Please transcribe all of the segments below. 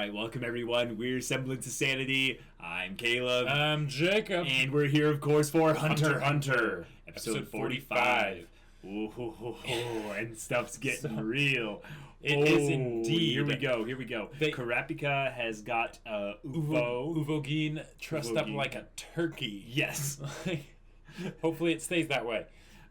Alright, welcome everyone. We're Semblance of Sanity. I'm Caleb. I'm Jacob. And we're here, of course, for Hunter Hunter. Episode 45. Ooh, and stuff's getting real. It is indeed. Here we go. Kurapika has got Uvogin trussed up like a turkey. Yes. Hopefully it stays that way.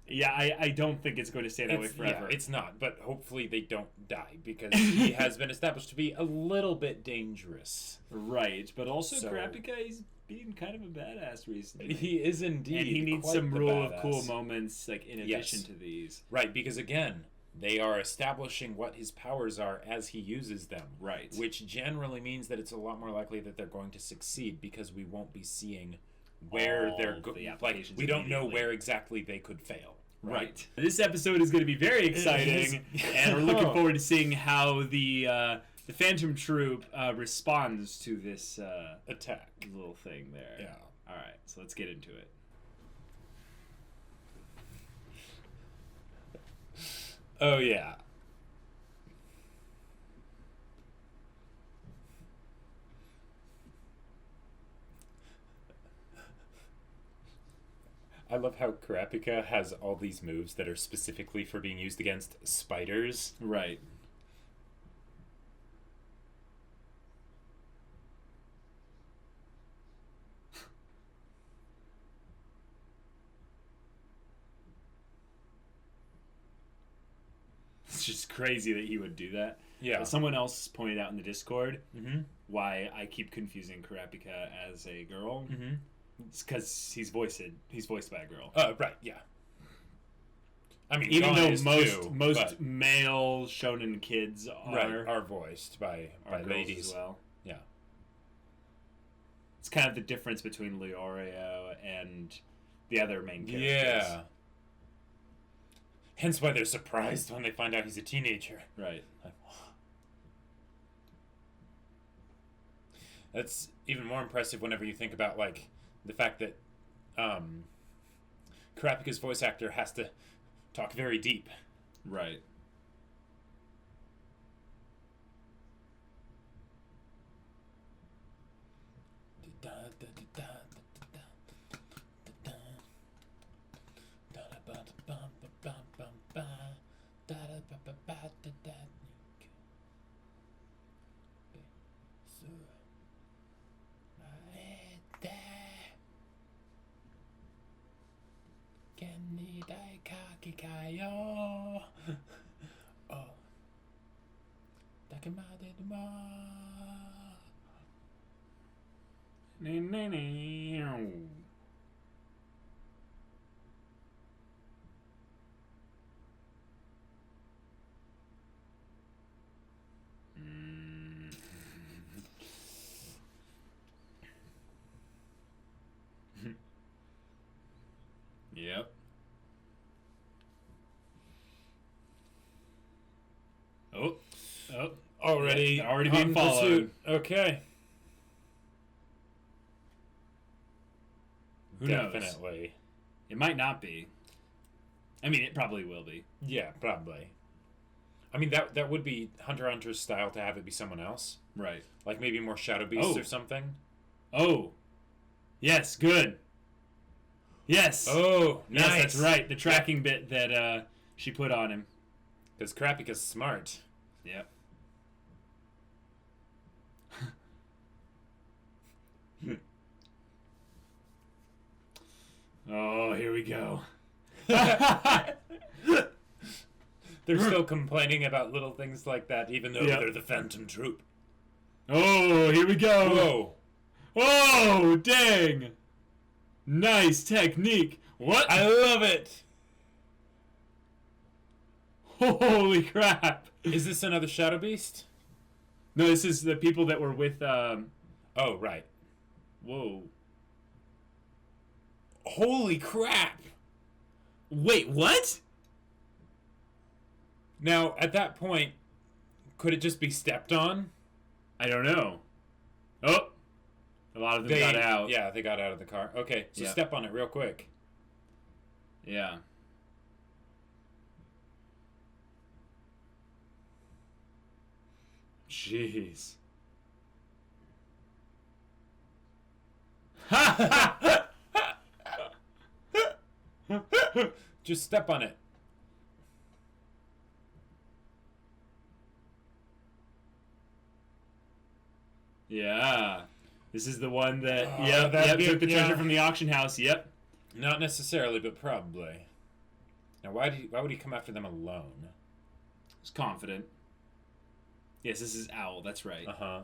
Yeah, I don't think it's going to stay that way forever. Yeah, it's not, but hopefully they don't die, because he has been established to be a little bit dangerous. Right, but also Kurapika is being kind of a badass recently. He is indeed. And he needs some rule of cool moments, like, in addition to these. Right, because again, they are establishing what his powers are as he uses them. Right. Which generally means that it's a lot more likely that they're going to succeed, because we won't be seeing where they're going. Like, we don't know where exactly they could fail. Right. This episode is going to be very exciting, and we're looking forward to seeing how the Phantom Troop responds to this attack little thing there. Yeah. All right, so let's get into it. Oh yeah. I love how Kurapika has all these moves that are specifically for being used against spiders. Right. It's just crazy that he would do that. Yeah. Someone else pointed out in the Discord why I keep confusing Kurapika as a girl. It's because he's voiced by a girl. Right, yeah. I mean, even though most male shonen kids are voiced by ladies as well. Yeah. It's kind of the difference between Leorio and the other main characters. Yeah. Hence why they're surprised when they find out he's a teenager. Right. Like, that's even more impressive whenever you think about, like, the fact that Kurapika's voice actor has to talk very deep. Right. Yep. Already being followed. Okay. Who Definitely. knows? It might not be. I mean, it probably will be. Yeah, probably. I mean, that would be Hunter x Hunter's style to have it be someone else. Right. Like maybe more Shadow Beasts or something. Oh. Yes, good. Yes. Oh, nice. Yes, that's right. The tracking bit that she put on him. Because Kurapika's smart. Yep. Oh, here we go. They're still complaining about little things like that, even though they're the Phantom Troop. Oh, here we go. Whoa. Oh, dang. Nice technique. What? I love it. Holy crap. Is this another Shadow Beast? No, this is the people that were with, Oh, right. Whoa. Holy crap. Wait, what? Now, at that point, could it just be stepped on? I don't know. Oh. A lot of them got out. Yeah, they got out of the car. Okay, so step on it real quick. Yeah. Jeez. Just step on it. Yeah. This is the one that, took the treasure from the auction house. Yep. Not necessarily, but probably. Now, why would he come after them alone? He's confident. Yes, this is Owl. That's right. Uh-huh.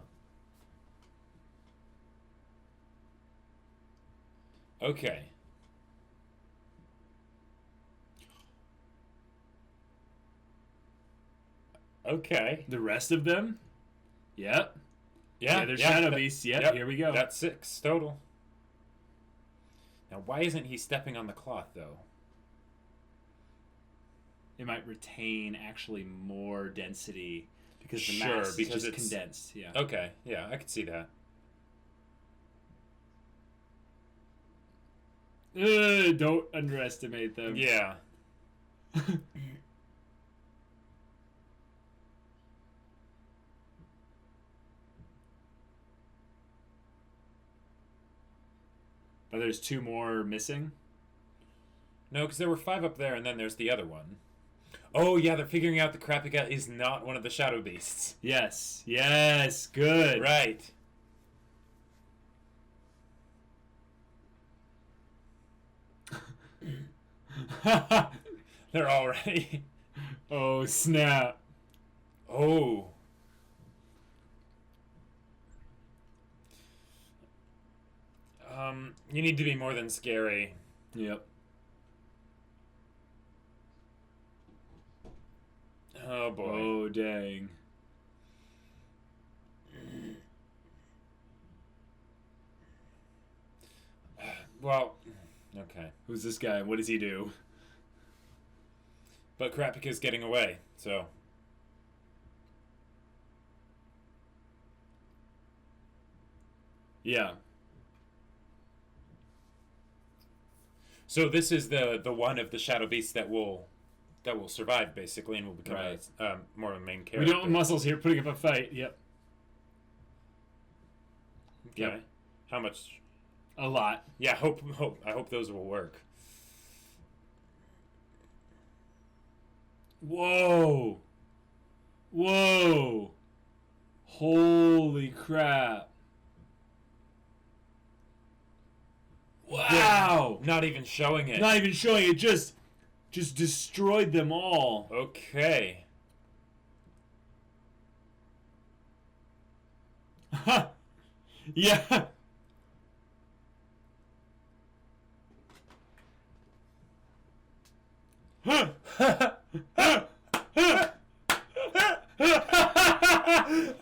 Okay. Okay. The rest of them? Yep. Yeah, they're shadow beasts. Yep, here we go. That's 6 total. Now, why isn't he stepping on the cloth, though? It might retain actually more density because the mass is just condensed. Yeah. Okay, yeah, I could see that. Don't underestimate them. Yeah. But there's 2 more missing? No, because there were 5 up there, and then there's the other one. Oh, yeah, they're figuring out the Kurapika is not one of the shadow beasts. Yes. Yes. Good. Right. They're all ready. Oh, snap. Oh. You need to be more than scary. Yep. Oh, boy. Oh, dang. Well, okay. Who's this guy? What does he do? But Kurapika's getting away, so... Yeah. So this is the one of the shadow beasts that will survive, basically, and will become more of a main character. We don't have muscles here putting up a fight. Yep. Okay. Yep. How much? A lot. Yeah, I hope those will work. Whoa. Whoa. Holy crap. Wow. Not even showing it. Not even showing it. Just destroyed them all. Okay. Yeah.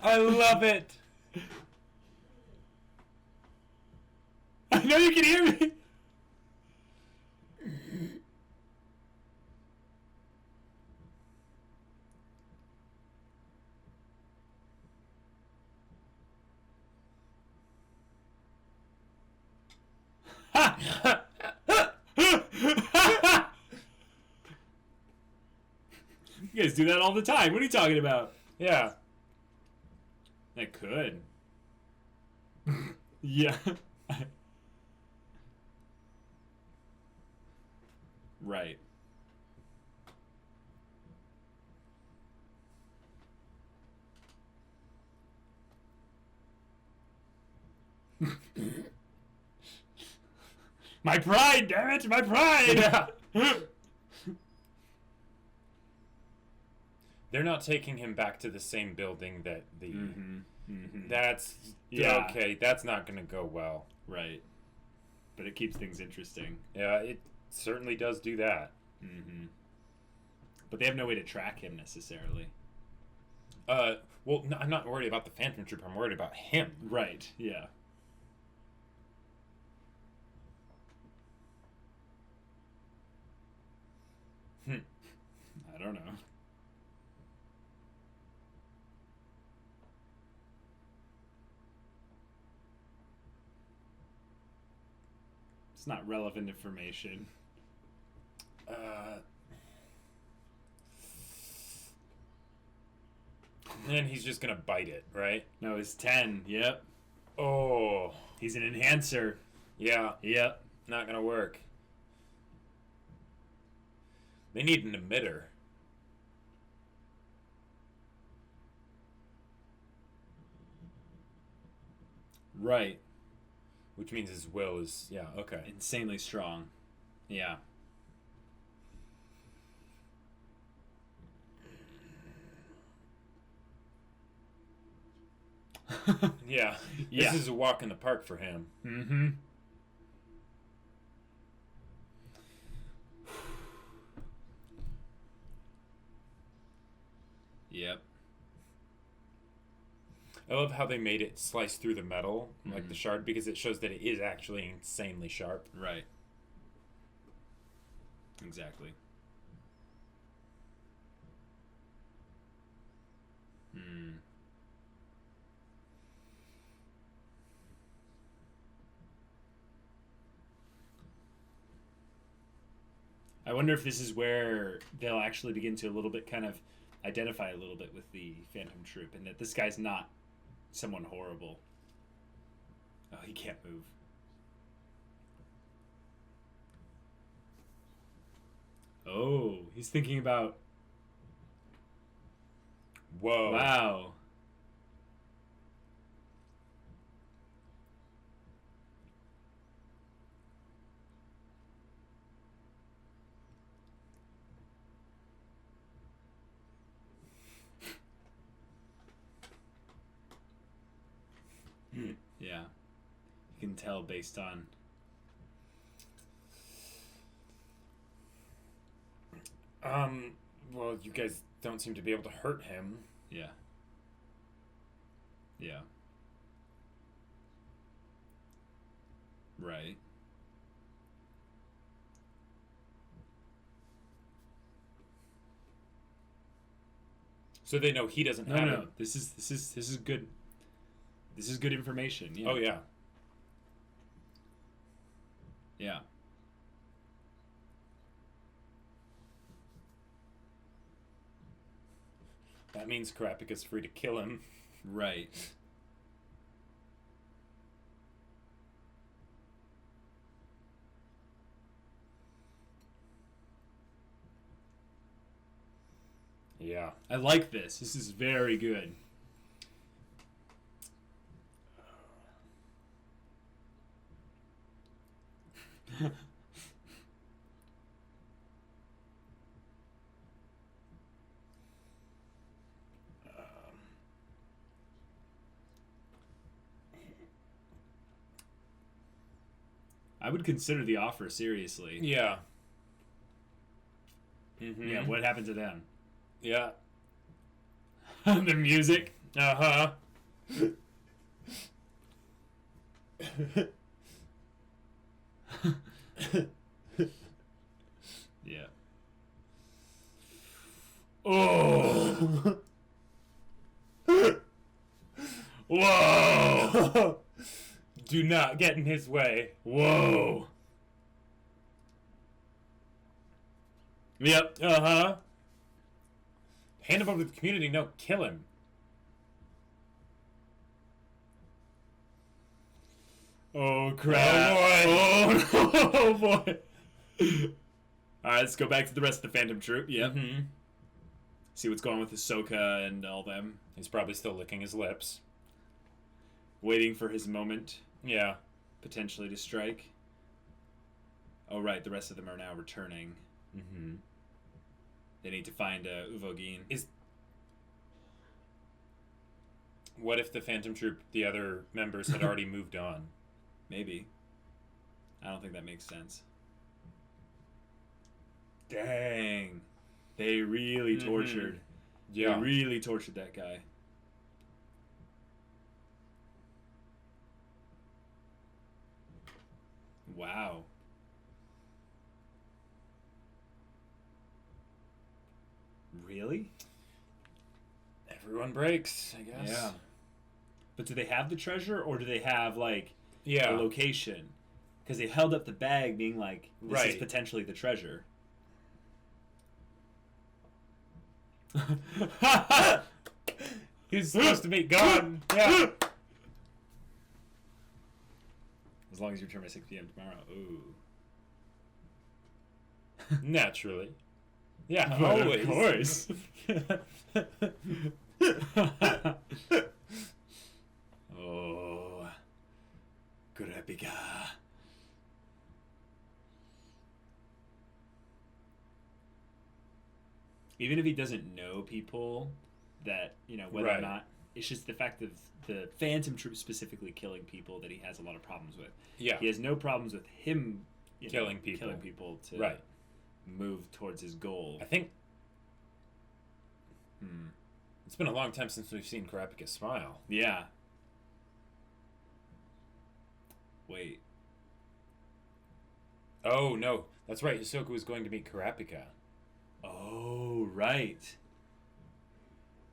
I love it. I know you can hear me. You guys do that all the time. What are you talking about? Yeah. I could. Yeah. Right. My pride, damn it, my pride! Yeah. They're not taking him back to the same building that the... That's... Yeah. Okay, that's not going to go well. Right. But it keeps things interesting. Yeah, it certainly does do that. But they have no way to track him, necessarily. Well, no, I'm not worried about the Phantom Troop. I'm worried about him. Right, yeah. I don't know. It's not relevant information. And he's just gonna bite it, right? No, it's 10. Yep. Oh. He's an enhancer. Yeah. Yep. Not gonna work. They need an emitter. Right. Which means his will is, yeah, okay. Insanely strong. Yeah. Yeah. Yeah. This is a walk in the park for him. Mm-hmm. Yep. I love how they made it slice through the metal, like the shard, because it shows that it is actually insanely sharp. Right. Exactly. Hmm. I wonder if this is where they'll actually begin to a little bit kind of identify a little bit with the Phantom Troop, and that this guy's not someone horrible. Oh, he can't move. Oh, he's thinking about... Whoa. Wow. Yeah. You can tell based on... Well, you guys don't seem to be able to hurt him. Yeah. Yeah. Right. So they know he doesn't have No. it. This is good. This is good information. Yeah. Oh, yeah. Yeah. That means Kurapika's free to kill him. Right. Yeah. I like this. This is very good. I would consider the offer seriously. Yeah. Mm-hmm. Yeah, what happened to them? Yeah. The music? Uh-huh. Yeah. Oh! Whoa! Do not get in his way. Whoa! Yep. Uh-huh. Hand him over to the community. No, kill him. Oh, crap. Oh, boy. Oh, boy. Alright, let's go back to the rest of the Phantom Troop. Yep. Mm-hmm. See what's going on with Hisoka and all them. He's probably still licking his lips. Waiting for his moment, Yeah. potentially, to strike. Oh, right. The rest of them are now returning. Mm-hmm. They need to find Uvogin. What if the Phantom Troop, the other members, had already moved on? Maybe. I don't think that makes sense. Dang. They really tortured. Yeah. They really tortured that guy. Wow. Really? Everyone breaks, I guess. Yeah. But do they have the treasure, or do they have, like, Yeah. the location? Because they held up the bag being like, this is Right. potentially the treasure. He's supposed to be gone. Yeah. As long as you return by 6 p.m. tomorrow. Ooh. Naturally. Yeah, But always. Of course. Oh. Kurapika. Even if he doesn't know people that, whether or not, it's just the fact of the Phantom Troop specifically killing people that he has a lot of problems with. Yeah. He has no problems with him killing people to move towards his goal. I think it's been a long time since we've seen Kurapika smile. Yeah. Wait. Oh, no. That's right. Hisoka was going to meet Kurapika. Oh, right.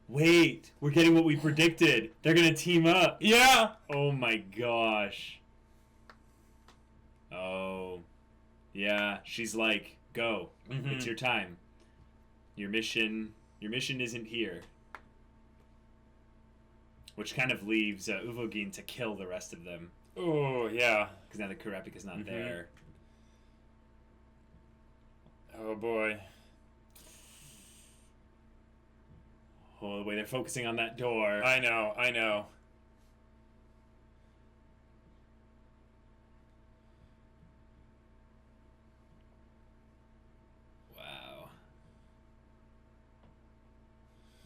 Wait. We're getting what we predicted. They're going to team up. Yeah. Oh, my gosh. Oh. Yeah. She's like, go. Mm-hmm. It's your time. Your mission isn't here. Which kind of leaves Uvogin to kill the rest of them. Oh, yeah. Because now the Kurapika's not there. Oh, boy. Oh, the way they're focusing on that door. I know.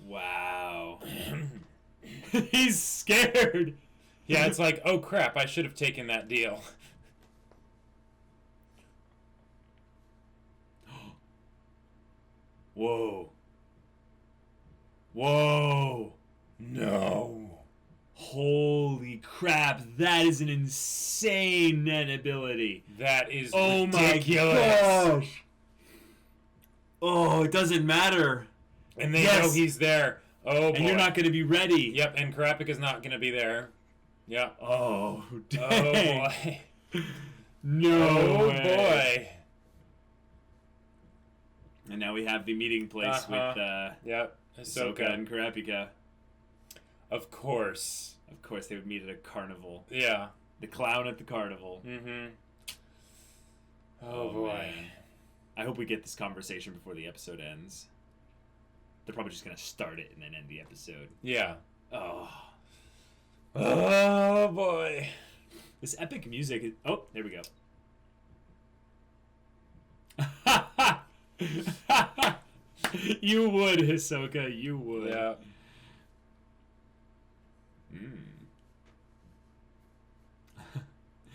Wow. He's scared. Yeah, it's like, oh crap, I should have taken that deal. Whoa. Whoa. No. Holy crap, that is an insane net ability. That is ridiculous. My gosh. Oh, it doesn't matter. And they know he's there. Oh, boy. And you're not going to be ready. Yep, and Kurapika's not going to be there. Yeah. Oh, dang. Oh, boy. No way. Boy. And now we have the meeting place with Hisoka and Kurapika. Of course. Of course, they would meet at a carnival. Yeah. The clown at the carnival. Mm-hmm. Oh boy. Man. I hope we get this conversation before the episode ends. They're probably just going to start it and then end the episode. Yeah. Oh. Oh, boy. This epic music is... Oh, there we go. You would, Hisoka. You would. Yeah.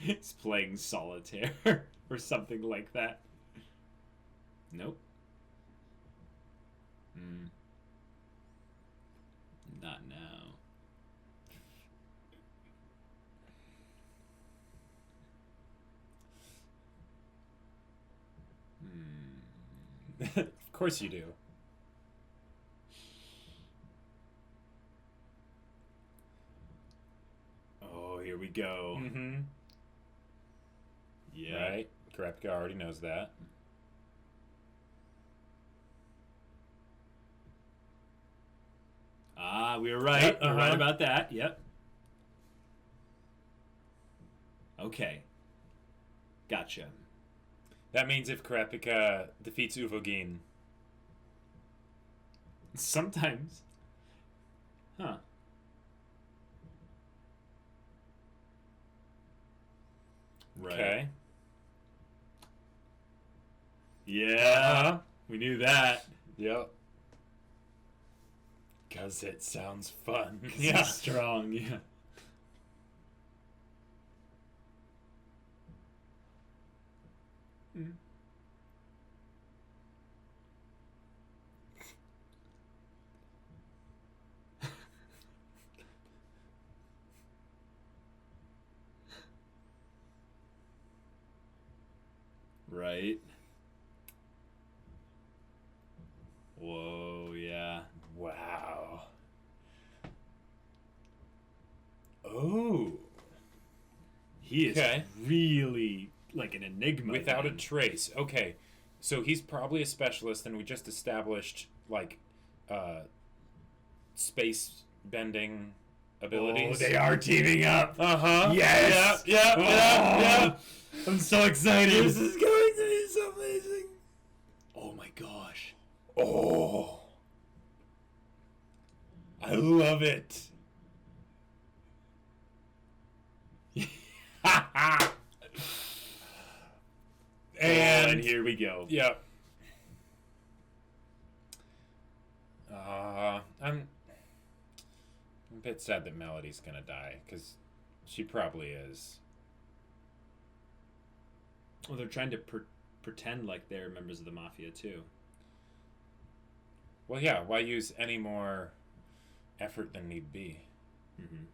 It's playing solitaire or something like that. Nope. Not now. Of course you do. Oh, here we go. Mm-hmm. Yeah. Right. Kurapika already knows that. Ah, we were right. Yep, We were right about that. Yep. Okay. Gotcha. That means if Kurapika defeats Uvogin. Sometimes. Huh. Right. Okay. Yeah. We knew that. Yep. Because it sounds fun. Yeah. Strong, yeah. Right. Whoa, yeah. Wow. Oh. He is really like an enigma. Without a trace. Okay. So he's probably a specialist, and we just established, like, space bending abilities. Oh, they are teaming up. Yes. Yeah. I'm so excited. This is going to be so amazing. Oh my gosh. Oh. I love it. And here we go. Yep. I'm a bit sad that Melody's gonna die, because she probably is. Well, they're trying to pretend like they're members of the Mafia, too. Well, yeah, why use any more effort than need be? Mm-hmm.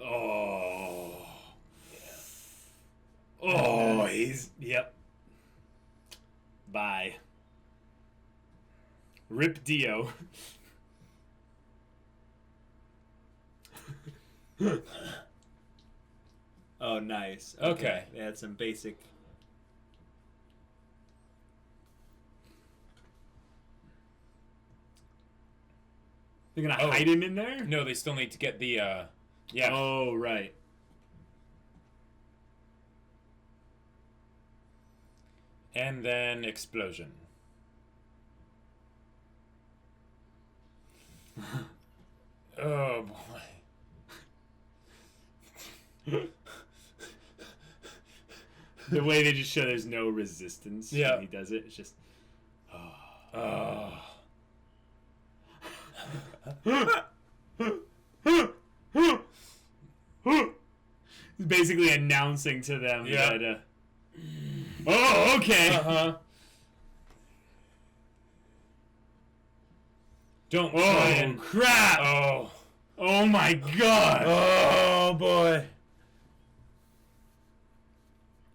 Oh. Oh, he's... Yep. Bye. Rip Dio. Oh, nice. Okay. They had some basic... They're gonna hide him in there? No, they still need to get the, yeah. Oh, right. And then explosion. Oh, boy. The way they just show there's no resistance when he does it, it's just... He's basically announcing to them that... Oh, okay! Don't try and... crap! Oh my god! Oh, boy.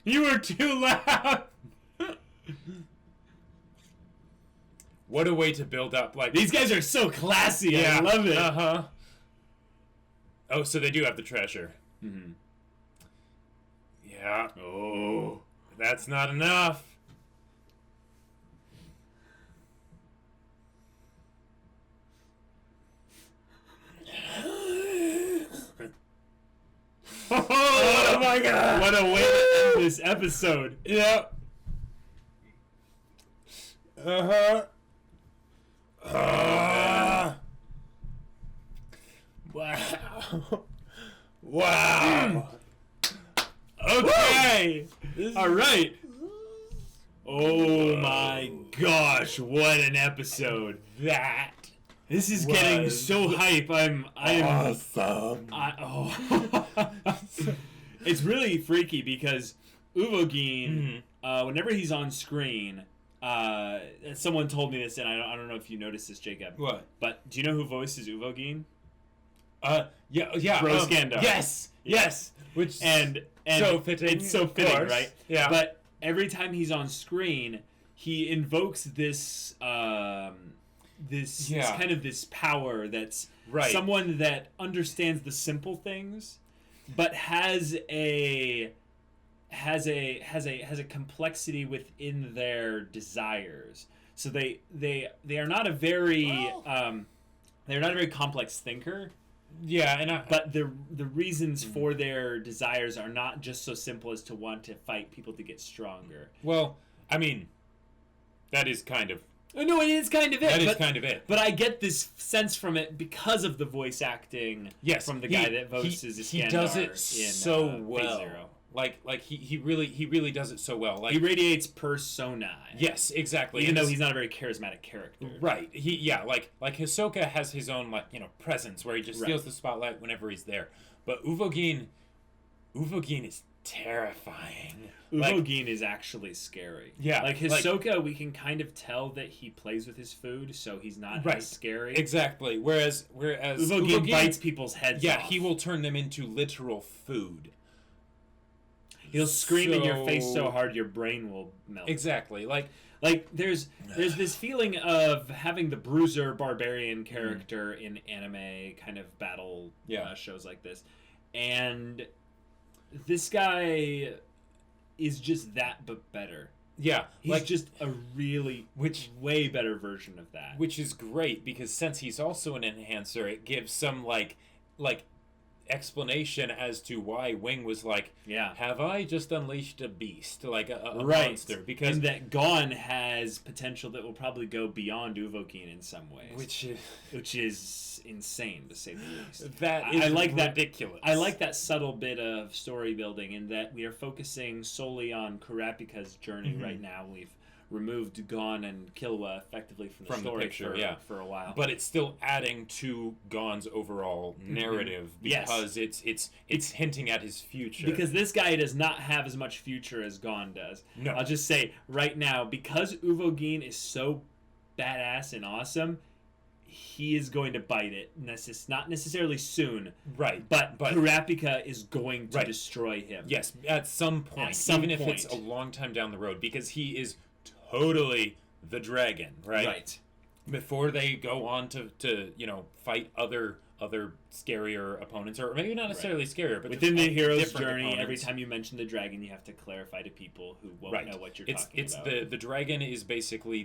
You were too loud! What a way to build up, like... These guys are so classy, I love it! Oh, so they do have the treasure. Mm-hmm. Yeah. Oh. That's not enough. Oh my god! What a way to end this episode. Yep. Wow. Wow. Okay. All right. Oh my gosh, what an episode. This is getting so hype. I am awesome. It's really freaky because Uvogin, whenever he's on screen, someone told me this, and I don't know if you noticed this, Jacob. What? But do you know who voices Uvogin? Yeah. Rose Gandar. Yes. Which and so fitting. It's so fitting, right? Yeah. But every time he's on screen, he invokes this this kind of this power that's someone that understands the simple things, but has a complexity within their desires. So they are not a very they're not a very complex thinker. Yeah, but the reasons for their desires are not just so simple as to want to fight people to get stronger. Well, I mean, that is kind of... No, it is kind of it. That is kind of it. But I get this sense from it because of the voice acting from the guy that voices Iskandar. He does it so well. Like he really does it so well. Like, he radiates persona. Yes, exactly. Even though he's not a very charismatic character. Right. Like Hisoka has his own presence where he just steals the spotlight whenever he's there. But Uvogin is terrifying. Uvogin is actually scary. Yeah. Like Hisoka, we can kind of tell that he plays with his food, so he's not as scary. Exactly. Whereas Uvogin bites people's heads off. Yeah, he will turn them into literal food. He'll scream in your face so hard your brain will melt. Exactly. Like there's this feeling of having the bruiser barbarian character in anime kind of battle shows like this, and this guy is just that, but better. Yeah, He's just a really way better version of that. Which is great, because since he's also an enhancer, it gives some like explanation as to why Wing was like, have I just unleashed a beast, like a monster? Because and that Gon has potential that will probably go beyond Uvogin in some ways, which is insane to say the least. That is ridiculous. I like that subtle bit of story building in that we are focusing solely on Kurapika's journey right now. We've removed Gon and Killua effectively from the story picture, for a while, but it's still adding to Gon's overall narrative because it's hinting at his future. Because this guy does not have as much future as Gon does. No, I'll just say right now, because Uvogin is so badass and awesome, he is going to bite it. Not necessarily soon, right? But Kurapika is going to destroy him. Yes, at some point, even if it's a long time down the road, because he is totally the dragon, right? Right. Before they go on to fight other scarier opponents, or maybe not necessarily scarier, but within the hero's journey, opponents. every time you mention the dragon, you have to clarify to people who won't know what you're talking about. The dragon is basically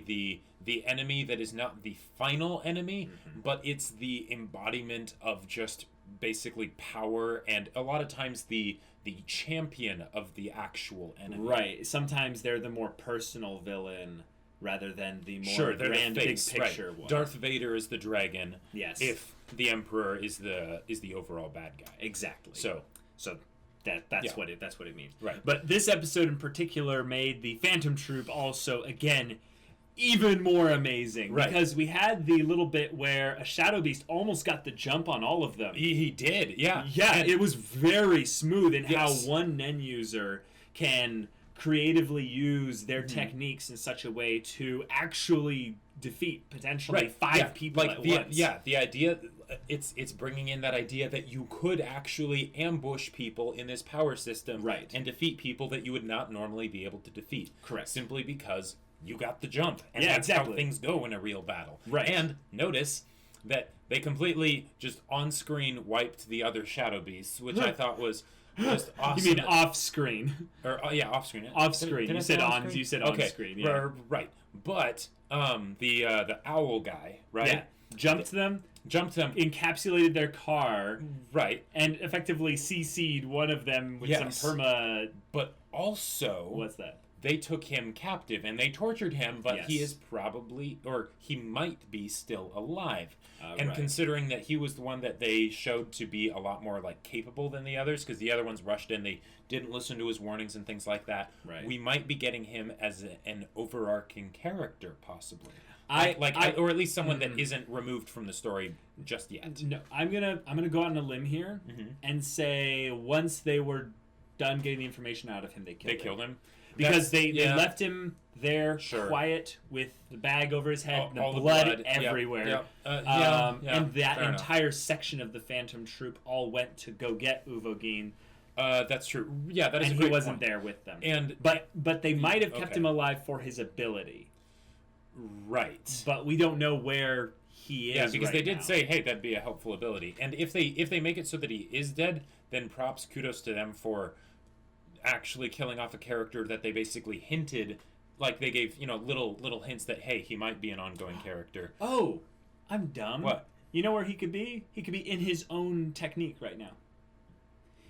the enemy that is not the final enemy, but it's the embodiment of just basically power, and a lot of times the champion of the actual enemy. Right. Sometimes they're the more personal villain rather than the more grand big picture one. Darth Vader is the dragon. Yes. If the Emperor is the overall bad guy. Exactly. So that's what it means. Right. But this episode in particular made the Phantom Troop also again even more amazing, because we had the little bit where a Shadow Beast almost got the jump on all of them. He did, yeah. And it was very smooth in how one Nen user can creatively use their techniques in such a way to actually defeat potentially five people at once. Yeah, the idea, it's bringing in that idea that you could actually ambush people in this power system and defeat people that you would not normally be able to defeat. Correct. Simply because you got the jump, and that's how things go in a real battle. Right. And notice that they completely just on-screen wiped the other Shadow Beasts, which I thought was just awesome. You mean off-screen? Or off-screen. Off-screen. You said on. You said on-screen. Yeah. Right. But the owl guy, right? Yeah. Jumped them, encapsulated their car, and effectively CC'd one of them with some perma. But also, what's that? They took him captive and they tortured him, but he is probably, or he might be, still alive. And considering that he was the one that they showed to be a lot more like capable than the others, because the other ones rushed in, they didn't listen to his warnings and things like that. We might be getting him as an overarching character, possibly. Or at least someone that isn't removed from the story just yet. No, I'm gonna go out on a limb here and say once they were done getting the information out of him, they killed him. Because they left him there quiet with the bag over his head and the blood everywhere. And that entire section of the Phantom Troop all went to go get Uvogin. That's true. Yeah, that is a great point. And he wasn't there with them. But they might have kept him alive for his ability. Right. But we don't know where he is. Yeah, because they did say, hey, that'd be a helpful ability. And if they make it so that he is dead, then kudos to them for actually killing off a character that they basically hinted, like they gave little hints that, hey, he might be an ongoing character. Oh, I'm dumb. What? You know where he could be? He could be in his own technique right now.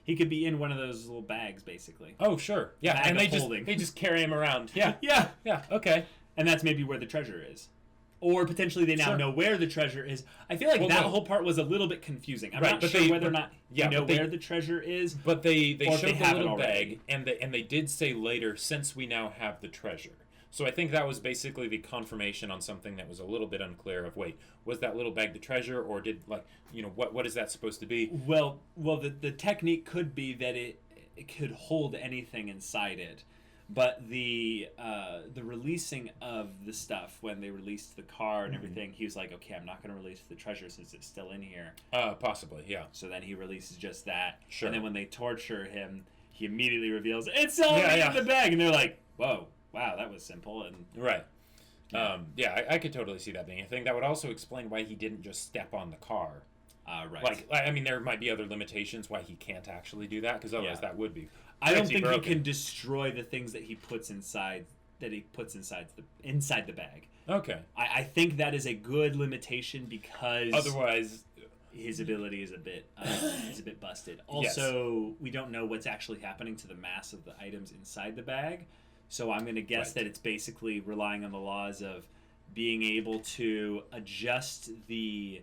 He could be in one of those little bags, basically. Oh, sure. Yeah, and they just carry him around. Yeah. Yeah, okay. And that's maybe where the treasure is. Or potentially they now know where the treasure is. I feel like whole part was a little bit confusing. I'm not sure whether or not you know where the treasure is. But they showed the little bag, and they did say later, since we now have the treasure. So I think that was basically the confirmation on something that was a little bit unclear of, wait, was that little bag the treasure, or did, what is that supposed to be? Well, the technique could be that it could hold anything inside it. But the releasing of the stuff, when they released the car and everything, he was like, okay, I'm not going to release the treasure since it's still in here. Possibly, yeah. So then he releases just that. Sure. And then when they torture him, he immediately reveals, it's all in the bag. And they're like, whoa, wow, that was simple. And right. I could totally see that being a thing. That would also explain why he didn't just step on the car. Right. There might be other limitations why he can't actually do that, because otherwise that would be I don't think he can destroy the things that he puts inside the bag. Okay. I think that is a good limitation because otherwise his ability is a bit busted. Also, we don't know what's actually happening to the mass of the items inside the bag, so I'm going to guess that it's basically relying on the laws of being able to adjust the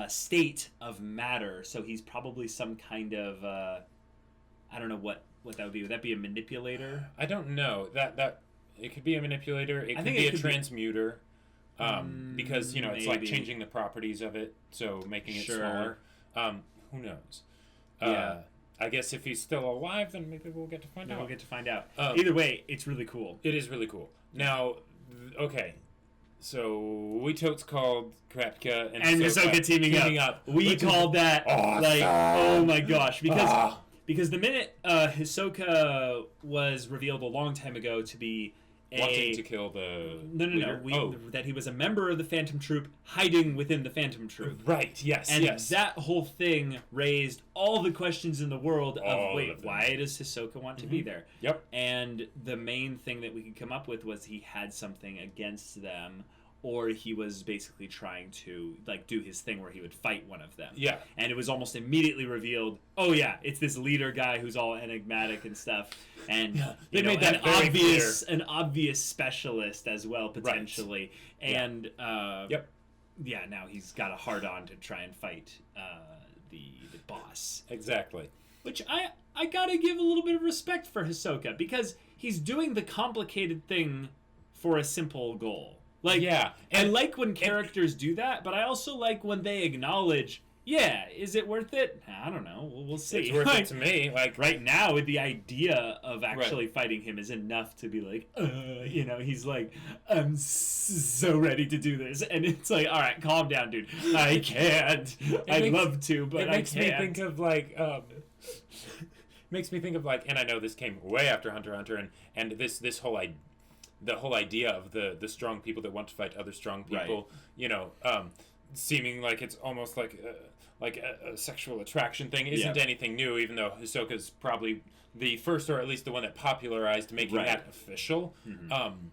state of matter. So he's probably some kind of I don't know what that would be. Would that be a manipulator? I don't know. That it could be a manipulator. It could be a transmuter. Because it's like changing the properties of it, so making it smaller. Who knows? I guess if he's still alive, then maybe we'll get to find out. We'll get to find out. Either way, it's really cool. It is really cool. Now, okay. So we totes called Kurapika and Hisoka teaming up. We called that oh my gosh, because the minute Hisoka was revealed a long time ago to be wanting to kill the no, that he was a member of the Phantom Troop hiding within the Phantom Troop. Right, yes, and that whole thing raised all the questions in the world of, why does Hisoka want to be there? Yep. And the main thing that we could come up with was he had something against them, or he was basically trying to do his thing where he would fight one of them. Yeah. And it was almost immediately revealed, oh yeah, it's this leader guy who's all enigmatic and stuff. And they made that an obvious specialist as well, potentially. Right. And now he's got a hard on to try and fight the boss. Exactly. Which I gotta give a little bit of respect for Hisoka, because he's doing the complicated thing for a simple goal. I like when characters do that, but I also like when they acknowledge, is it worth it? I don't know. We'll see. It's worth it to me. Right now, the idea of actually fighting him is enough to be like, he's like, I'm so ready to do this. And it's like, all right, calm down, dude. I can't. I'd love to, but I can't. It makes me think of and I know this came way after Hunter x Hunter, and this whole idea. The whole idea of the strong people that want to fight other strong people, seeming like it's almost like a sexual attraction thing isn't anything new, even though Hisoka's probably the first, or at least the one that popularized making that official. Mm-hmm.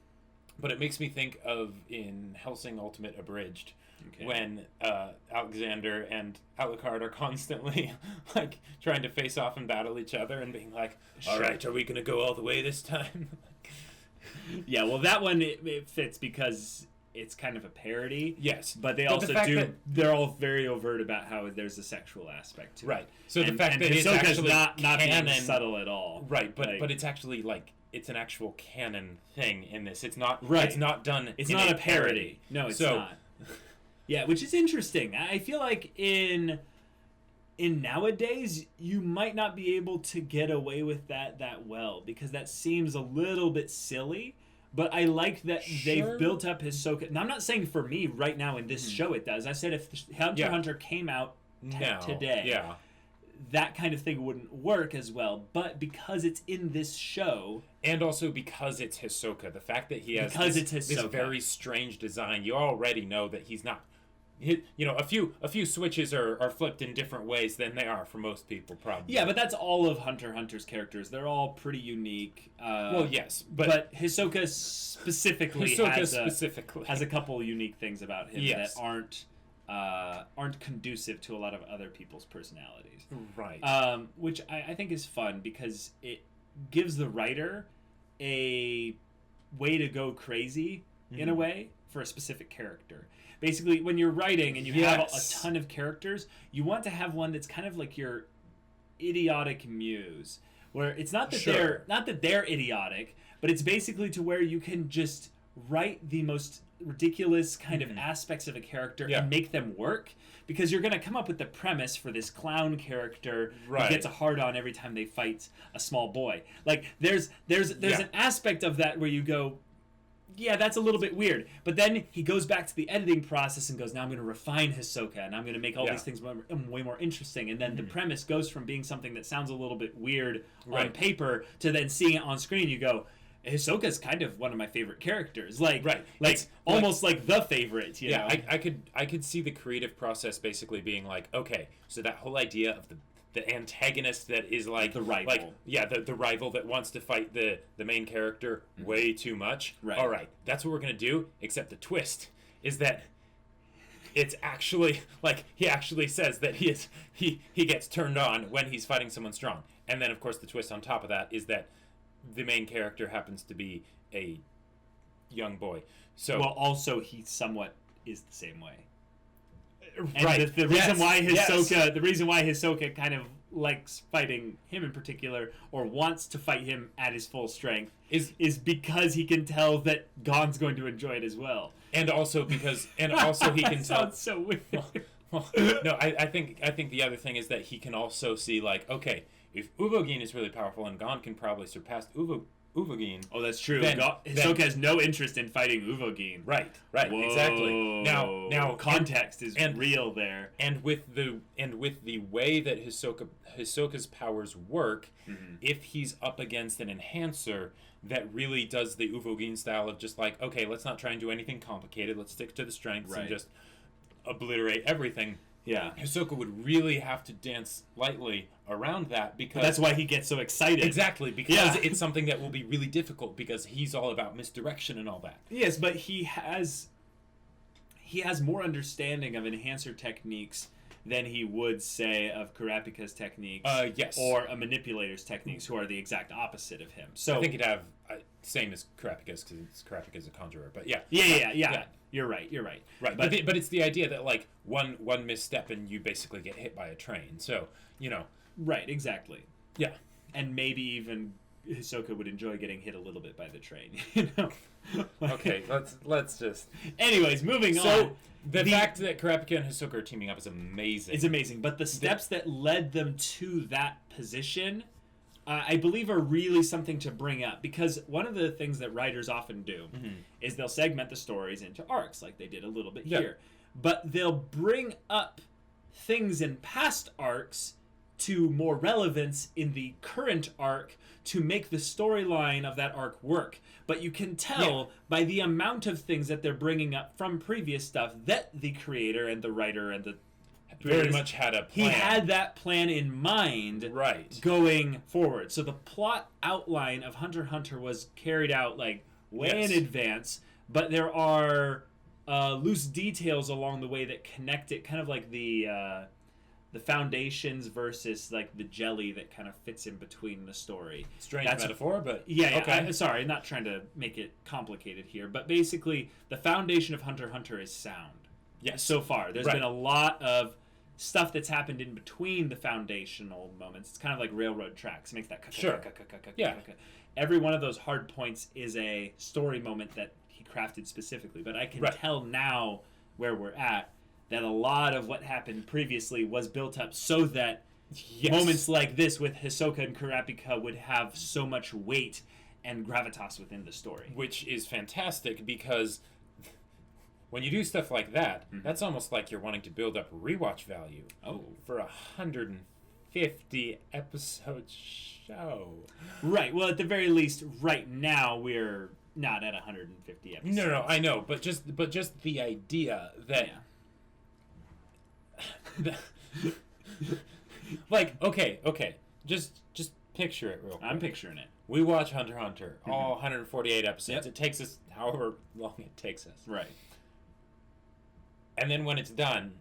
But it makes me think of in Hellsing Ultimate Abridged, when Alexander and Alucard are constantly trying to face off and battle each other and being like, all right, are we going to go all the way this time? Yeah, well, that one it fits because it's kind of a parody. Yes, but they're all very overt about how there's a sexual aspect to it. Right. So the fact that it's actually not being subtle at all. Right, but it's actually it's an actual canon thing in this. It's not. Right. It's not done. It's not a parody. No, it's not. Yeah, which is interesting. I feel like in nowadays, you might not be able to get away with that well, because that seems a little bit silly. But I like that they've built up Hisoka. Now, I'm not saying for me right now in this show it does. I said if Hunter x Hunter came out today, that kind of thing wouldn't work as well. But because it's in this show, and also because it's Hisoka, the fact that he has this very strange design, you already know that he's not. A few switches are flipped in different ways than they are for most people, probably. Yeah, but that's all of Hunter x Hunter's characters. They're all pretty unique. Well, yes, but Hisoka specifically has a couple unique things about him that aren't conducive to a lot of other people's personalities. Right. Which I think is fun because it gives the writer a way to go crazy in a way for a specific character. Basically, when you're writing and you have a ton of characters, you want to have one that's kind of like your idiotic muse, where it's not that they're idiotic, but it's basically to where you can just write the most ridiculous kind of aspects of a character and make them work, because you're going to come up with the premise for this clown character who gets a hard-on every time they fight a small boy. There's an aspect of that where you go, yeah, that's a little bit weird. But then he goes back to the editing process and goes, now I'm going to refine Hisoka, and I'm going to make all these things way more interesting. And then the premise goes from being something that sounds a little bit weird on paper to then seeing it on screen. You go, Hisoka's kind of one of my favorite characters. Almost like the favorite, you know? I could see the creative process basically being like, okay, so that whole idea of antagonist that is like the rival. Like, yeah, the rival that wants to fight the main character way too much. Right. All right, that's what we're gonna do. Except the twist is that it's actually like he actually says that he gets turned on when he's fighting someone strong, and then of course the twist on top of that is that the main character happens to be a young boy. So well, also he somewhat is the same way. And right. the reason why Hisoka kind of likes fighting him in particular, or wants to fight him at his full strength, is because he can tell that Gon's going to enjoy it as well. And also because, and also he can tell. Sounds so weird. No, I think the other thing is that he can also see, like, okay, if Uvogin is really powerful and Gon can probably surpass Uvogin. Oh, that's true. Then Hisoka has no interest in fighting Uvogin. Right, Whoa. exactly. Now context is real there. And with the way that Hisoka's powers work, if he's up against an enhancer that really does the Uvogin style of just like, okay, let's not try and do anything complicated, let's stick to the strengths and just obliterate everything. Yeah. Hisoka would really have to dance lightly around that, because... But that's why he gets so excited. Exactly, because it's something that will be really difficult, because he's all about misdirection and all that. Yes, but he has more understanding of enhancer techniques than he would, say, of Kurapika's techniques. Yes. Or a manipulator's techniques, who are the exact opposite of him. So I think he'd have... same as Kurapika's, because Kurapika's a conjurer, but yeah. Yeah. You're right. Right, but it's the idea that, like, one misstep and you basically get hit by a train. So, you know. Right, exactly. Yeah. And maybe even Hisoka would enjoy getting hit a little bit by the train, you know? Okay, let's just... Anyways, moving on. So, the fact that Kurapika and Hisoka are teaming up is amazing. It's amazing, but the steps that led them to that position... I believe are really something to bring up, because one of the things that writers often do is they'll segment the stories into arcs, like they did a little bit here. But they'll bring up things in past arcs to more relevance in the current arc to make the storyline of that arc work. But you can tell by the amount of things that they're bringing up from previous stuff that the creator and the writer and the very much had a plan. He had that plan in mind, right, going forward. So the plot outline of Hunter x Hunter was carried out like way in advance, but there are loose details along the way that connect it, kind of like the foundations versus like the jelly that kind of fits in between the story. Strange metaphor, but okay. Sorry, not trying to make it complicated here, but basically the foundation of Hunter x Hunter is sound. Yes, so far there's been a lot of stuff that's happened in between the foundational moments. It's kind of like railroad tracks. It makes that Every one of those hard points is a story moment that he crafted specifically. But I can tell now where we're at that a lot of what happened previously was built up so that moments like this with Hisoka and Kurapika would have so much weight and gravitas within the story. Which is fantastic, because when you do stuff like that, that's almost like you're wanting to build up rewatch value. Oh. For a 150 episode show. Right. Well, at the very least, right now we're not at 150 episodes. No, I know, but just the idea that, like, okay, just picture it real quick. I'm picturing it. We watch Hunter x Hunter, all 148 episodes. It takes us however long it takes us. Right. And then when it's done,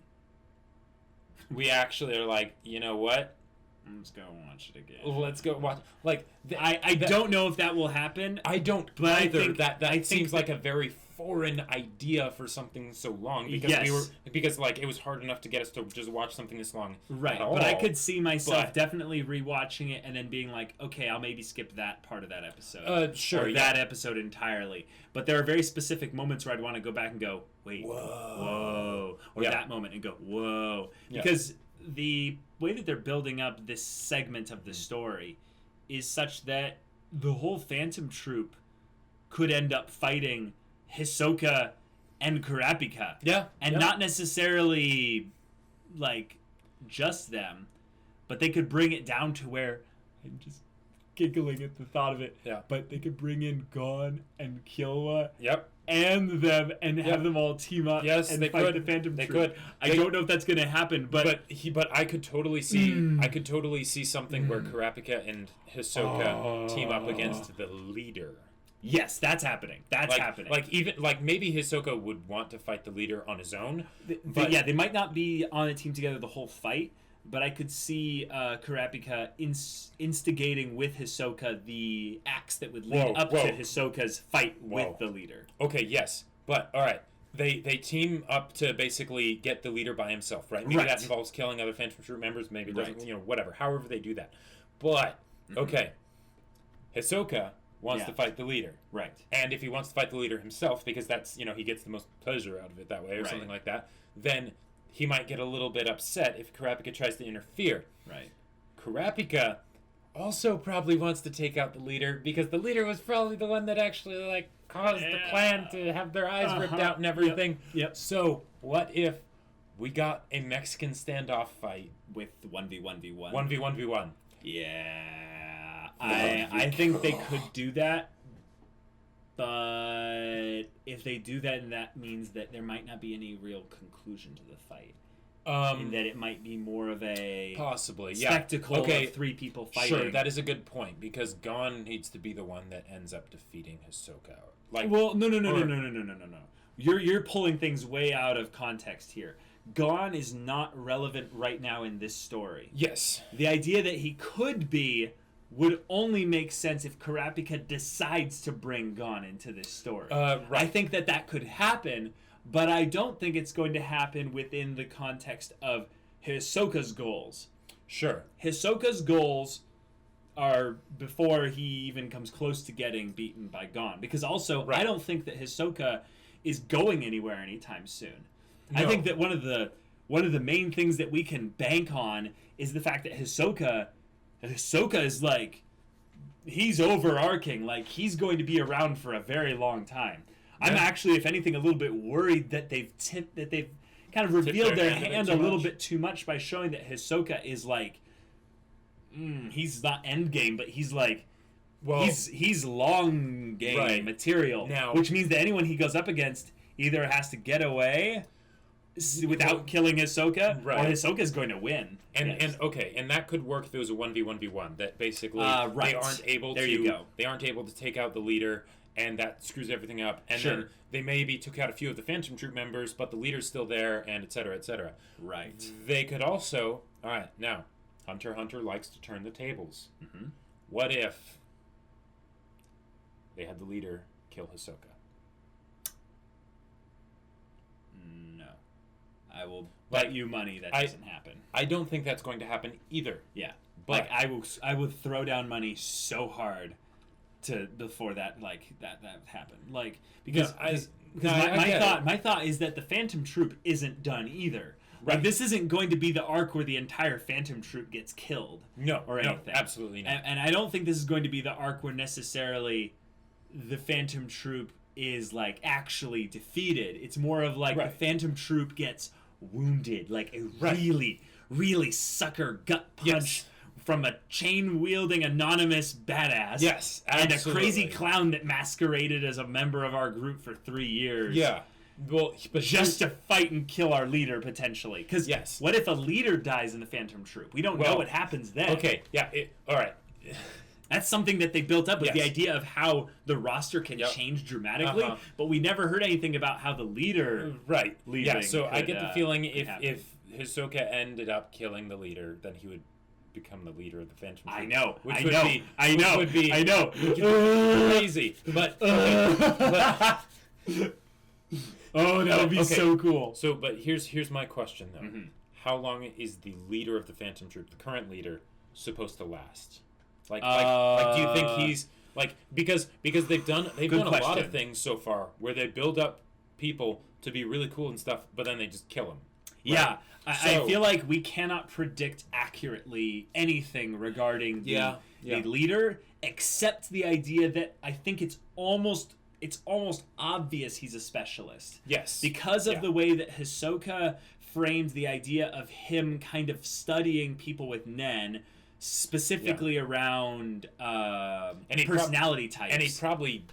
we actually are like, you know what? Let's go watch it again. Let's go watch. Like, I don't know if that will happen. I don't but either. I think, that seems like a very foreign idea for something so long, because because like it was hard enough to get us to just watch something this long. Right. But I could see myself definitely rewatching it and then being like, okay, I'll maybe skip that part of that episode. Sure. Or that episode entirely. But there are very specific moments where I'd want to go back and go, wait, whoa. Or that moment and go, whoa. Because the way that they're building up this segment of the story is such that the whole Phantom Troop could end up fighting Hisoka and Kurapika. And not necessarily like just them, but they could bring it down to where I'm just giggling at the thought of it. Yeah. But they could bring in Gon and Killua. Yep. and them and have them all team up and fight the Phantom Troop. I don't know if that's going to happen, but I could totally see something where Kurapika and Hisoka team up against the leader. Yes, that's happening. That's happening. Like maybe Hisoka would want to fight the leader on his own. But they might not be on a team together the whole fight. But I could see Kurapika instigating with Hisoka the acts that would lead up to Hisoka's fight with the leader. Okay, yes. But, all right. They team up to basically get the leader by himself, right? Maybe that involves killing other Phantom Troop members. Maybe it doesn't, whatever. However they do that. But, okay. Hisoka wants to fight the leader. Right. And if he wants to fight the leader himself, because that's, he gets the most pleasure out of it that way or something like that, then he might get a little bit upset if Kurapika tries to interfere. Right. Kurapika also probably wants to take out the leader because the leader was probably the one that actually caused the plan to have their eyes ripped out and everything. Yep. So what if we got a Mexican standoff fight with 1v1v1? 1v1v1. Yeah. I think they could do that. But if they do that, and that means that there might not be any real conclusion to the fight. And that it might be more of a spectacle of three people fighting. Sure, that is a good point, because Gon needs to be the one that ends up defeating Hisoka. No. You're pulling things way out of context here. Gon is not relevant right now in this story. Yes. The idea that he could be would only make sense if Kurapika decides to bring Gon into this story. Right. I think that could happen, but I don't think it's going to happen within the context of Hisoka's goals. Sure. Hisoka's goals are before he even comes close to getting beaten by Gon. Because also, I don't think that Hisoka is going anywhere anytime soon. No. I think that one of the main things that we can bank on is the fact that Hisoka is he's overarching, he's going to be around for a very long time. Yeah. I'm actually, if anything, a little bit worried that they've kind of revealed their hand a little bit too much by showing that Hisoka is he's not end game, but he's he's long game material now, which means that anyone he goes up against either has to get away without killing Hisoka, or Hisoka's going to win. And that could work if it was a 1v1v1. That basically they aren't able they aren't able to take out the leader, and that screws everything up. And then they maybe took out a few of the Phantom Troop members, but the leader's still there, and etc. etc. Right. They could also now HunterxHunter likes to turn the tables. Mm-hmm. What if they had the leader kill Hisoka? I will bet you money that doesn't happen. I don't think that's going to happen either. Yeah, but I would throw down money so hard before that happened. Because my thought is that the Phantom Troop isn't done either. Right. This isn't going to be the arc where the entire Phantom Troop gets killed. Or anything. No, absolutely not. And I don't think this is going to be the arc where necessarily the Phantom Troop is actually defeated. It's more of the Phantom Troop gets wounded, a really, really sucker gut punch from a chain-wielding anonymous badass. Yes, absolutely. And a crazy clown that masqueraded as a member of our group for 3 years. Yeah. Well, but just to fight and kill our leader, potentially. Because what if a leader dies in the Phantom Troop? We don't know what happens then. Okay, all right. That's something that they built up with the idea of how the roster can change dramatically, but we never heard anything about how the leader leaving. Yeah, so I get the feeling if Hisoka ended up killing the leader, then he would become the leader of the Phantom Troop. I know. Crazy. But oh, that would be so cool. So, but here's my question though: how long is the leader of the Phantom Troop, the current leader, supposed to last? Do you think he's because they've done a lot of things so far where they build up people to be really cool and stuff, but then they just kill them. Right? Yeah, I feel like we cannot predict accurately anything regarding the leader, except the idea that I think it's almost obvious he's a specialist. Yes, because of the way that Hisoka framed the idea of him kind of studying people with Nen. specifically around personality types. And he probably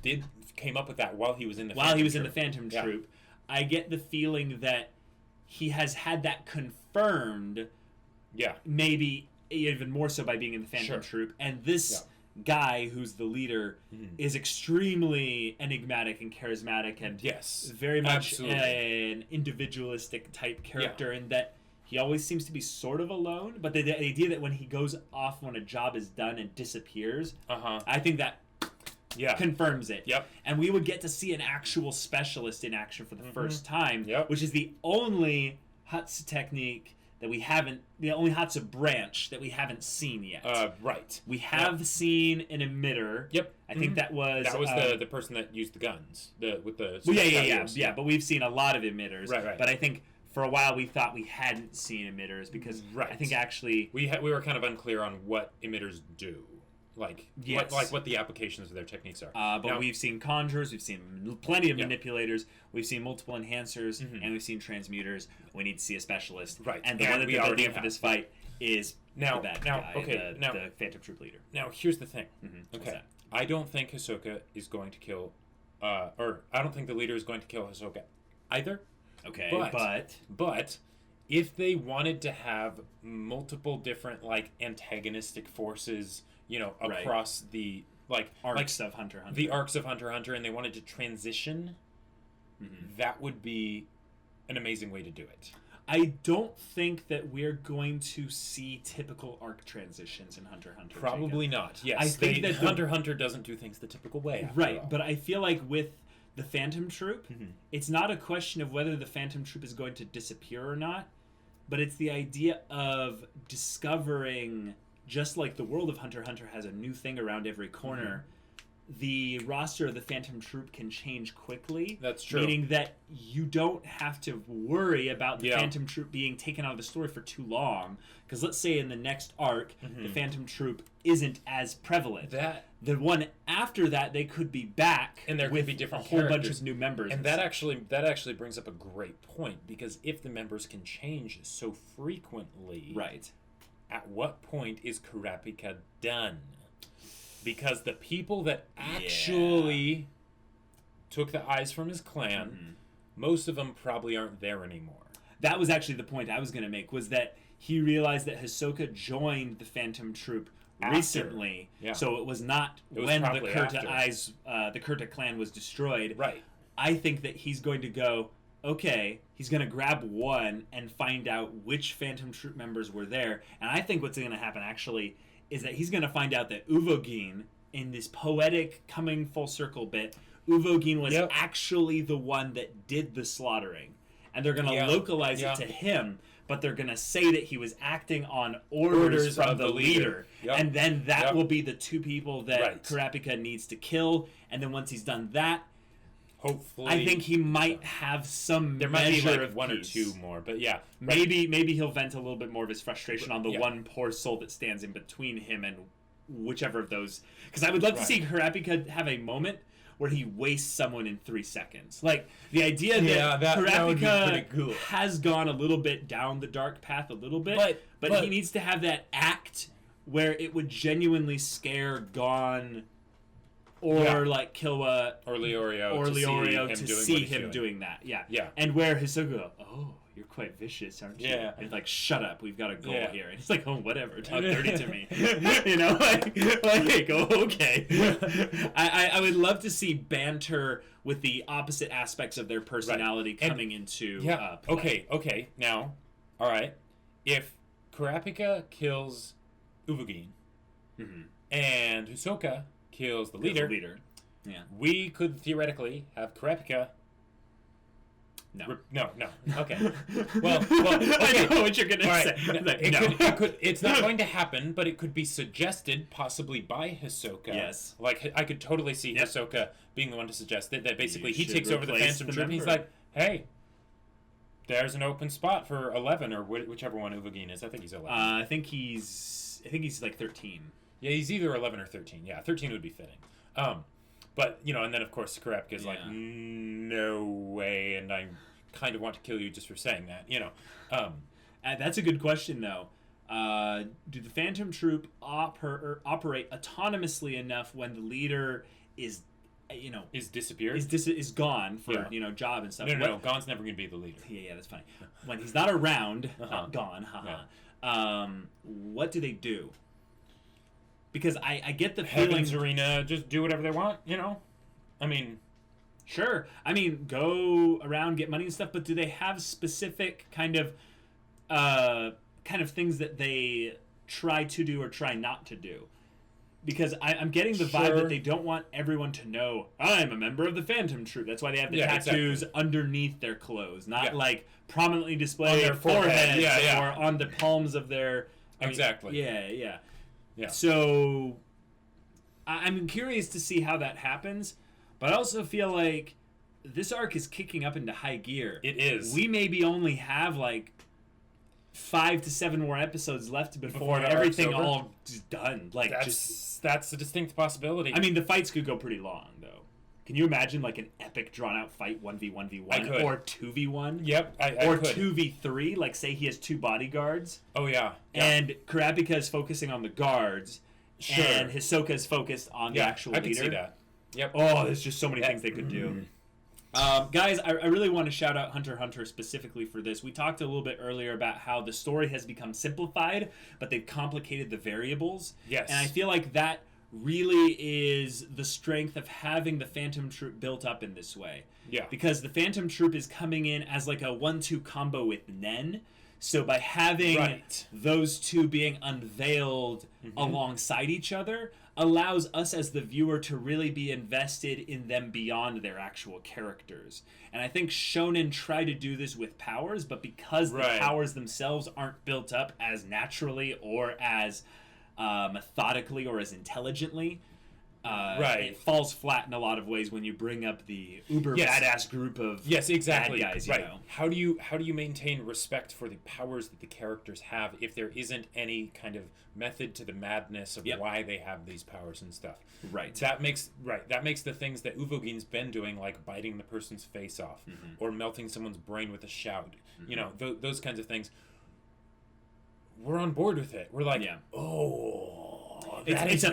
came up with that while he was in the Phantom Troop. I get the feeling that he has had that confirmed. Yeah. Maybe even more so by being in the Phantom Troop. And this guy who's the leader is extremely enigmatic and charismatic and very much an individualistic type character in that he always seems to be sort of alone. But the idea that when he goes off when a job is done and disappears, I think that confirms it. Yep. And we would get to see an actual specialist in action for the first time, which is the only Hutsu technique that we haven't, the only Hutsu branch that we haven't seen yet. Right. We have seen an emitter. Yep. I think that was the person that used the guns. With the yeah. But we've seen a lot of emitters. Right. But I think for a while we thought we hadn't seen emitters because I think actually we were kind of unclear on what emitters do. What the applications of their techniques are. But we've seen conjurers, we've seen plenty of manipulators, we've seen multiple enhancers, and we've seen transmuters. We need to see a specialist. Right. And the one that they're building for this fight is the bad guy, the Phantom Troop leader. Now, here's the thing. Okay. I don't think Hisoka is going to kill... or I don't think the leader is going to kill Hisoka either. Okay, But if they wanted to have multiple different, antagonistic forces... across the arcs of HunterxHunter. The arcs of HunterxHunter, and they wanted to transition, that would be an amazing way to do it. I don't think that we're going to see typical arc transitions in HunterxHunter. Probably not. Yes, I think that HunterxHunter doesn't do things the typical way. Right, but I feel like with the Phantom Troop, it's not a question of whether the Phantom Troop is going to disappear or not, but it's the idea of discovering... Just like the world of HunterxHunter has a new thing around every corner, the roster of the Phantom Troop can change quickly. That's true. Meaning that you don't have to worry about the Phantom Troop being taken out of the story for too long. Because let's say in the next arc, the Phantom Troop isn't as prevalent. The one after that, they could be back and there with could be different a whole characters. bunch of new members. And that actually brings up a great point, because if the members can change so frequently... Right. At what point is Kurapika done? Because the people that actually took the eyes from his clan, most of them probably aren't there anymore. That was actually the point I was going to make, was that he realized that Hisoka joined the Phantom Troop recently. Yeah. So it was not when the Kurta clan was destroyed. Right. I think that he's going to go... Okay, he's going to grab one and find out which Phantom Troop members were there. And I think what's going to happen, actually, is that he's going to find out that Uvogin, in this poetic coming full circle bit, Uvogin was actually the one that did the slaughtering. And they're going to localize it to him, but they're going to say that he was acting on orders from the leader. And then that will be the two people that Kurapika needs to kill. And then once he's done that, hopefully, I think he might have some there might be one or two more, but maybe he'll vent a little bit more of his frustration on the one poor soul that stands in between him and whichever of those. Because I would love to see Kurapika have a moment where he wastes someone in 3 seconds. Like the idea that Kurapika has gone a little bit down the dark path a little bit, but he needs to have that act where it would genuinely scare Gon. Or like Killua or Leorio to see him doing that. Yeah. And where Hisoka, you're quite vicious, aren't you? Yeah. And like, shut up, we've got a goal here. And he's like, whatever, talk dirty to me. Okay. I would love to see banter with the opposite aspects of their personality coming into play. Okay. Now, all right. If Kurapika kills Uvogin and Hisoka kills the leader. Yeah. We could theoretically have Kurapika. No. No. Okay. Well. Okay. I know what you're gonna say. It could. It's not going to happen, but it could be suggested, possibly by Hisoka. Yes. Like I could totally see Hisoka being the one to suggest it. That basically he takes over the Phantom Troop. And he's like, hey. There's an open spot for 11 or whichever one Uvogin is. I think he's 11. I think he's like 13. Yeah, he's either 11 or 13. Yeah, 13 would be fitting. But, and then, of course, Kurapika's like, no way, and I kind of want to kill you just for saying that, That's a good question, though. Do the Phantom Troop operate autonomously enough when the leader is, is disappeared, is gone for job and stuff? No, Gone's never going to be the leader. Yeah, that's funny. When he's not around, not gone. Haha. Yeah. What do they do? Because I get the feeling Heaven's Arena just do whatever they want. I mean. Sure. I mean, go around, get money and stuff, but do they have specific kind of things that they try to do or try not to do? Because I'm getting the vibe that they don't want everyone to know, I'm a member of the Phantom Troop. That's why they have the tattoos underneath their clothes, not like prominently displayed on their foreheads or on the palms of their... Exactly. Yeah. So I'm curious to see how that happens. But I also feel like this arc is kicking up into high gear. It is. We maybe only have 5 to 7 more episodes left before everything all just done. That's a distinct possibility. I mean, the fights could go pretty long, though. Can you imagine an epic drawn-out fight, 1v1v1 or 2v1? Yep, I or could. 2v3, say he has 2 bodyguards. Oh, yeah. And Kurapika is focusing on the guards. Sure. And Hisoka is focused on the actual leader. I can see that. Yep. Oh, there's just so many things they could do. Guys, I really want to shout out HunterxHunter specifically for this. We talked a little bit earlier about how the story has become simplified, but they've complicated the variables. Yes. And I feel like that really is the strength of having the Phantom Troop built up in this way. Yeah. Because the Phantom Troop is coming in as a 1-2 combo with Nen. So by having those two being unveiled alongside each other allows us as the viewer to really be invested in them beyond their actual characters. And I think Shonen try to do this with powers, but because the powers themselves aren't built up as naturally or as methodically or as intelligently, it falls flat in a lot of ways when you bring up the uber badass group of bad guys. You know? How do you maintain respect for the powers that the characters have if there isn't any kind of method to the madness of why they have these powers and stuff? That makes the things that Uvogin's been doing, like biting the person's face off or melting someone's brain with a shout. Those kinds of things. We're on board with it. We're like, it's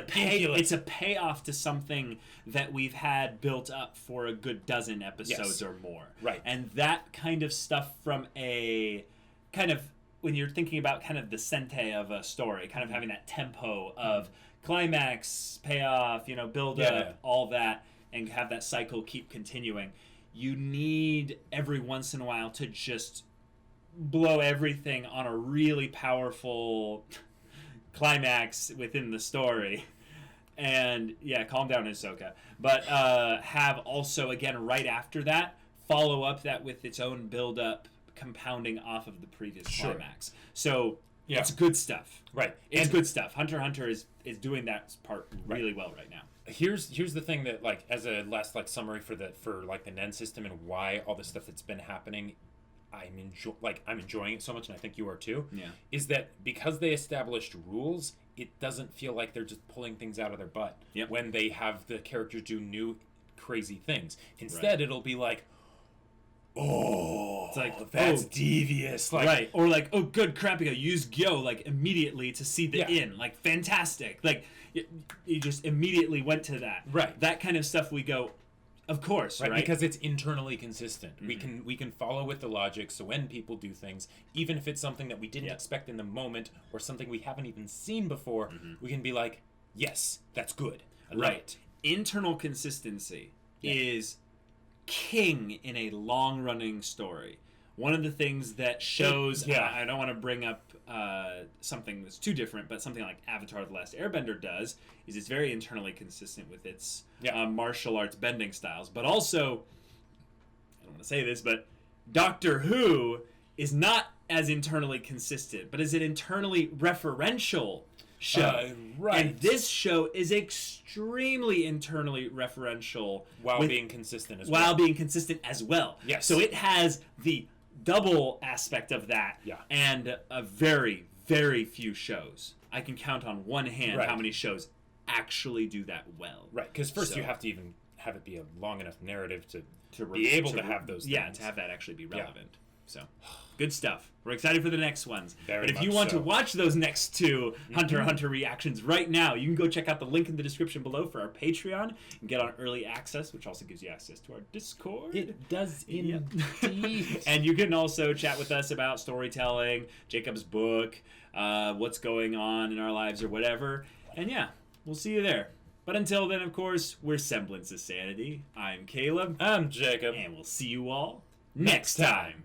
a payoff to something that we've had built up for a good dozen episodes or more. Right. And that kind of stuff from a kind of, when you're thinking about kind of the sente of a story, kind of having that tempo of climax, payoff, build up, all that, and have that cycle keep continuing. You need every once in a while to just blow everything on a really powerful climax within the story. And calm down, Hisoka. But have also, again, right after that, follow up that with its own build-up, compounding off of the previous climax. So it's good stuff. Right. It's good stuff. HunterxHunter is doing that part really well right now. Here's the thing that, as a last summary for the Nen system and why all the stuff that's been happening, I'm enjoying it so much, and I think you are too. Yeah. Is that because they established rules, it doesn't feel like they're just pulling things out of their butt when they have the characters do new crazy things. Instead, it'll be like, it's that's devious. Or oh, good, Kurapika, use Gyo immediately to see the in. Fantastic. You just immediately went to that. Right. That kind of stuff we go, of course, right? Because it's internally consistent. We can follow with the logic, so when people do things, even if it's something that we didn't expect in the moment or something we haven't even seen before, we can be like, yes, that's good. Right. Internal consistency is king in a long-running story. One of the things that shows, I don't want to bring up something that's too different, but something like Avatar: The Last Airbender does, is it's very internally consistent with its martial arts bending styles. But also, I don't want to say this, but Doctor Who is not as internally consistent, but is an internally referential show. And this show is extremely internally referential. While being consistent as well. Yes. So it has the double aspect of that. Yeah. And a very, very few shows. I can count on one hand how many shows actually do that well. Right, because first you have to even have it be a long enough narrative to be able to have those things. Yeah, to have that actually be relevant. So, good stuff. We're excited for the next ones. Very but if you much want so. to watch those next two Hunter x Hunter reactions right now, you can go check out the link in the description below for our Patreon and get on early access, which also gives you access to our Discord. It does indeed. And you can also chat with us about storytelling, Jacob's book, what's going on in our lives or whatever. And yeah, we'll see you there. But until then, of course, we're Semblance of Sanity. I'm Caleb. I'm Jacob. And we'll see you all next time.